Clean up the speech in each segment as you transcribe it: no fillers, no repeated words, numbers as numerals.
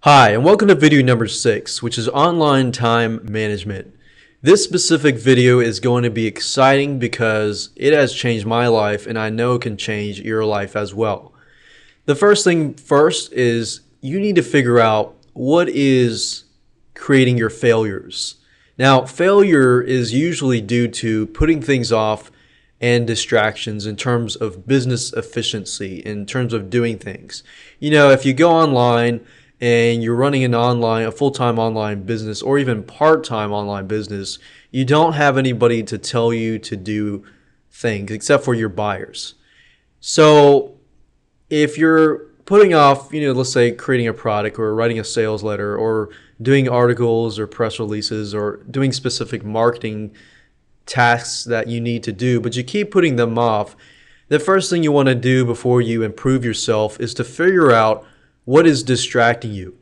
Hi, and welcome to video number 6, which is online time management. This specific video is going to be exciting because it has changed my life and I know it can change your life as well. The first thing first is you need to figure out what is creating your failures. Now, failure is usually due to putting things off and distractions in terms of business efficiency, in terms of doing things. If you go online and you're running a full-time online business or even part-time online business, you don't have anybody to tell you to do things except for your buyers. So if you're putting off, let's say creating a product or writing a sales letter or doing articles or press releases or doing specific marketing tasks that you need to do, but you keep putting them off, the first thing you want to do before you improve yourself is to figure out what is distracting you.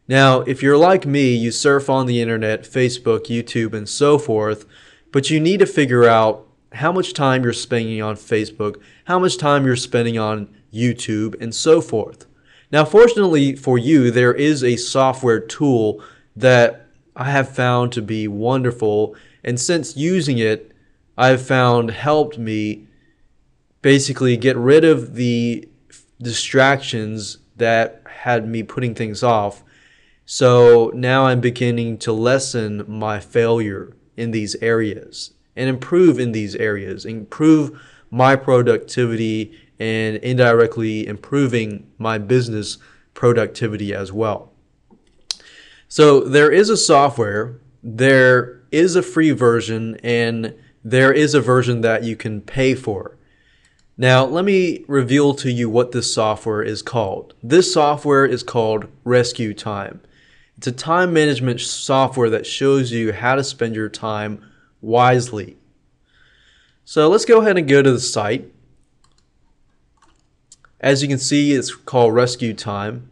Now, if you're like me, you surf on the internet, Facebook, YouTube, and so forth, but you need to figure out how much time you're spending on Facebook, how much time you're spending on YouTube, and so forth. Now, fortunately for you, there is a software tool that I have found to be wonderful, and since using it, I've found helped me basically get rid of the distractions that had me putting things off. So now I'm beginning to lessen my failure in these areas and improve in these areas, improve my productivity and indirectly improving my business productivity as well. So there is a software, there is a free version, and there is a version that you can pay for. Now, let me reveal to you what this software is called. This software is called Rescue Time. It's a time management software that shows you how to spend your time wisely. So let's go ahead and go to the site. As you can see, it's called Rescue Time.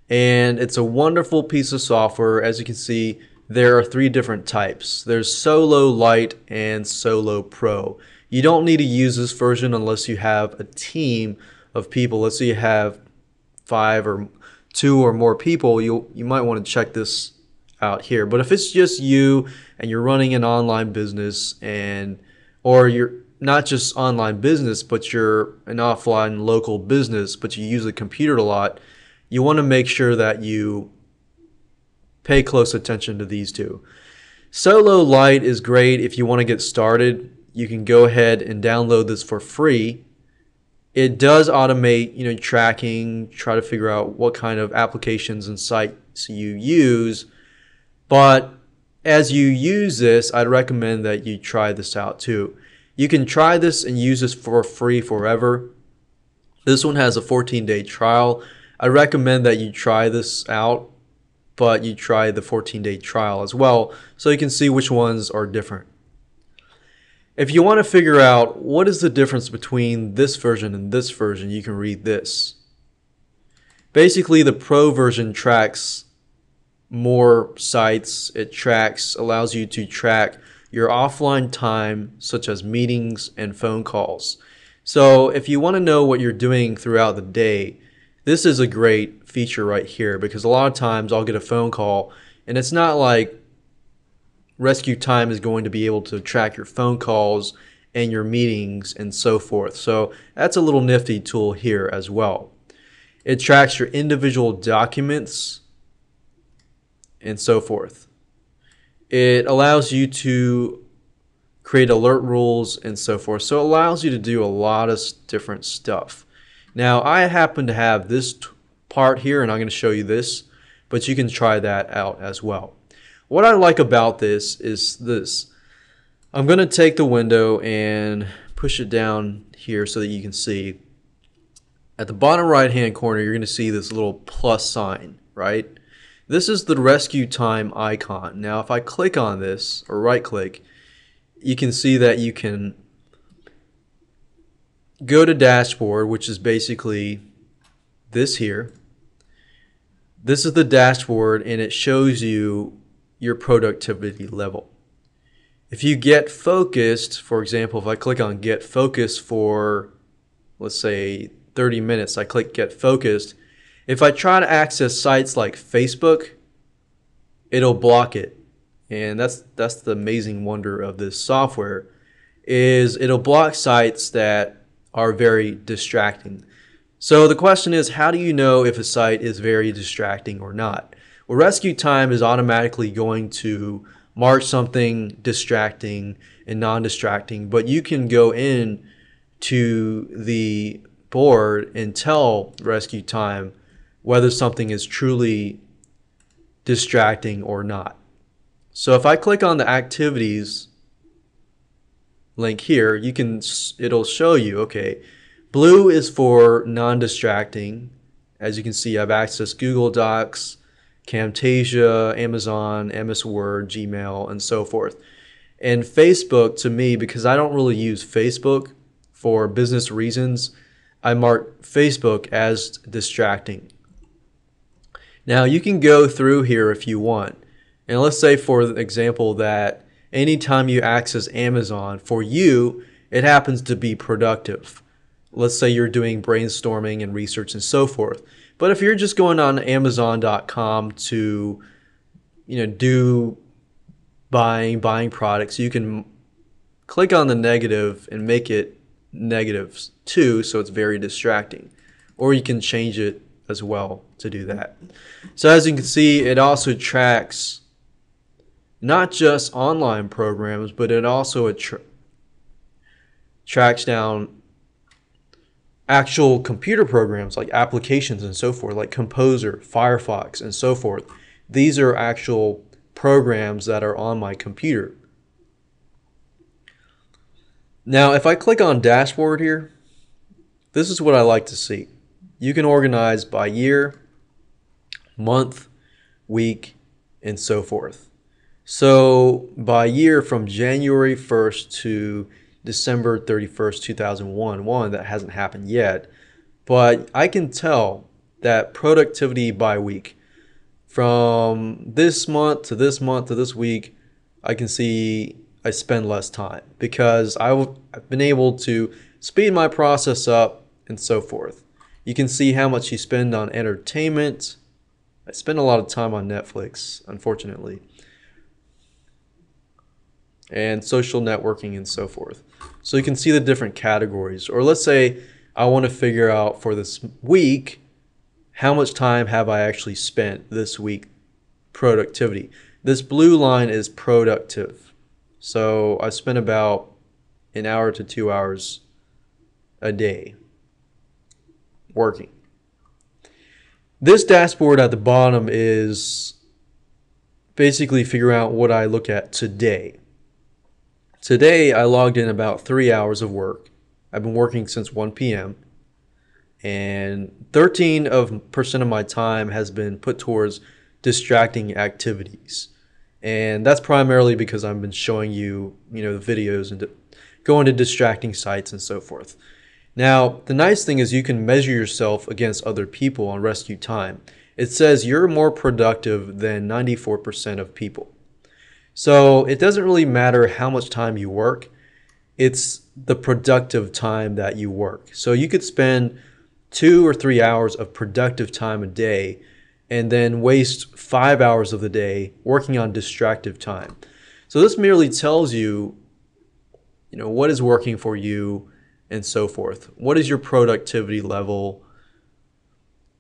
And it's a wonderful piece of software. As you can see, there are 3 different types. There's Solo, Lite, and Solo Pro. You don't need to use this version unless you have a team of people. Let's say you have 5 or 2 or more people, you might want to check this out here. But if it's just you and you're running an online business or you're not just online business, but you're an offline local business, but you use the computer a lot, you want to make sure that you pay close attention to these 2. Solo Lite is great if you want to get started. You can go ahead and download this for free. It does automate, tracking, try to figure out what kind of applications and sites you use. But as you use this, I'd recommend that you try this out too. You can try this and use this for free forever. This one has a 14-day trial. I recommend that you try this out, but you try the 14-day trial as well so you can see which ones are different. If you want to figure out what is the difference between this version and this version, you can read this. Basically, the Pro version tracks more sites. It allows you to track your offline time, such as meetings and phone calls. So if you want to know what you're doing throughout the day, this is a great feature right here, because a lot of times I'll get a phone call and it's not like Rescue Time is going to be able to track your phone calls and your meetings and so forth. So that's a little nifty tool here as well. It tracks your individual documents and so forth. It allows you to create alert rules and so forth. So it allows you to do a lot of different stuff. Now, I happen to have this part here and I'm going to show you this, but you can try that out as well. What I like about this is this. I'm going to take the window and push it down here so that you can see. At the bottom right hand corner, you're going to see this little plus sign, right? This is the Rescue Time icon. Now, if I click on this or right click, you can see that you can go to dashboard, which is basically this here. This is the dashboard and it shows you your productivity level. If you get focused, for example, if I click on get focused for, let's say 30 minutes, I click get focused, If I try to access sites like Facebook, it'll block it. And that's the amazing wonder of this software, is it'll block sites that are very distracting. So the question is, how do you know if a site is very distracting or not? Well, Rescue Time is automatically going to mark something distracting and non-distracting, but you can go in to the board and tell Rescue Time whether something is truly distracting or not. So if I click on the activities link here, it'll show you, okay, blue is for non-distracting. As you can see, I've accessed Google Docs, Camtasia, Amazon, MS Word, Gmail, and so forth. And Facebook, to me, because I don't really use Facebook for business reasons, I mark Facebook as distracting. Now you can go through here if you want. And let's say, for example, that anytime you access Amazon, for you, it happens to be productive. Let's say you're doing brainstorming and research and so forth. But if you're just going on Amazon.com to, do buying products, you can click on the negative and make it negative too, so it's very distracting. Or you can change it as well to do that. So as you can see, it also tracks not just online programs, but it also tracks down actual computer programs like applications and so forth, like Composer, Firefox, and so forth. These are actual programs that are on my computer. Now, if I click on Dashboard here, this is what I like to see. You can organize by year, month, week, and so forth. So by year, from January 1st to December 31st, 2001, that hasn't happened yet, but I can tell that productivity by week, from this month to this month to this week, I can see I spend less time because I've been able to speed my process up and so forth. You can see how much you spend on entertainment. I spend a lot of time on Netflix, unfortunately, and social networking and so forth. So you can see the different categories. Or let's say I want to figure out for this week, how much time have I actually spent this week? Productivity. This blue line is productive. So I spent about an hour to 2 hours a day working. This dashboard at the bottom is basically figuring out what I look at today. Today I logged in about 3 hours of work. I've been working since 1 p.m. and 13% of my time has been put towards distracting activities. And that's primarily because I've been showing you, the videos and going to distracting sites and so forth. Now, the nice thing is you can measure yourself against other people on Rescue Time. It says you're more productive than 94% of people. So it doesn't really matter how much time you work. It's the productive time that you work. So you could spend 2 or 3 hours of productive time a day and then waste 5 hours of the day working on distractive time. So this merely tells you, what is working for you and so forth. What is your productivity level,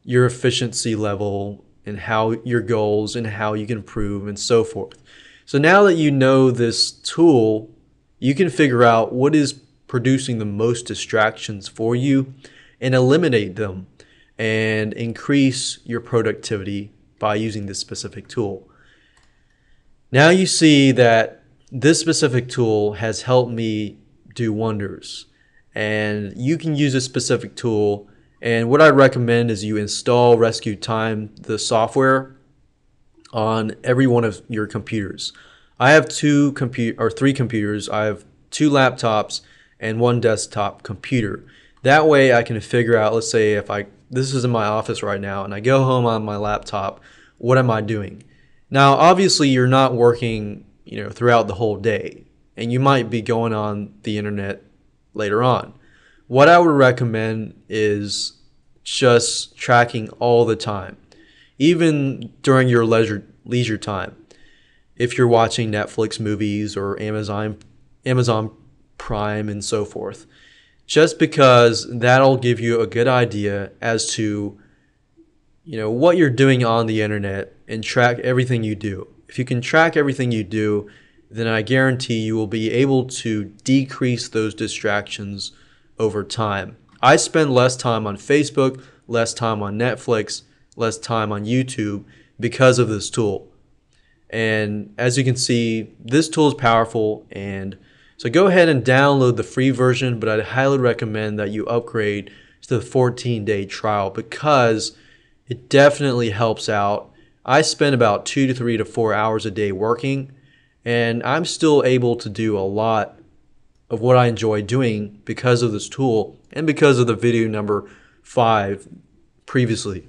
your efficiency level, and how your goals and how you can improve and so forth. So now that you know this tool, you can figure out what is producing the most distractions for you and eliminate them and increase your productivity by using this specific tool. Now you see that this specific tool has helped me do wonders, and you can use a specific tool. And what I recommend is you install Rescue Time, the software, on every one of your computers. I have 3 computers. I have 2 laptops and 1 desktop computer. That way I can figure out, let's say this is in my office right now and I go home on my laptop, what am I doing? Now, obviously you're not working, throughout the whole day, and you might be going on the internet later on. What I would recommend is just tracking all the time, even during your leisure time. If you're watching Netflix movies or Amazon Prime and so forth, just because that'll give you a good idea as to what you're doing on the internet and track everything you do. If you can track everything you do, then I guarantee you will be able to decrease those distractions over time. I spend less time on Facebook, less time on Netflix, less time on YouTube because of this tool. And as you can see, this tool is powerful, and so go ahead and download the free version, but I'd highly recommend that you upgrade to the 14-day trial because it definitely helps out. I spend about 2 to 3 to 4 hours a day working, and I'm still able to do a lot of what I enjoy doing because of this tool and because of the video number 5 previously.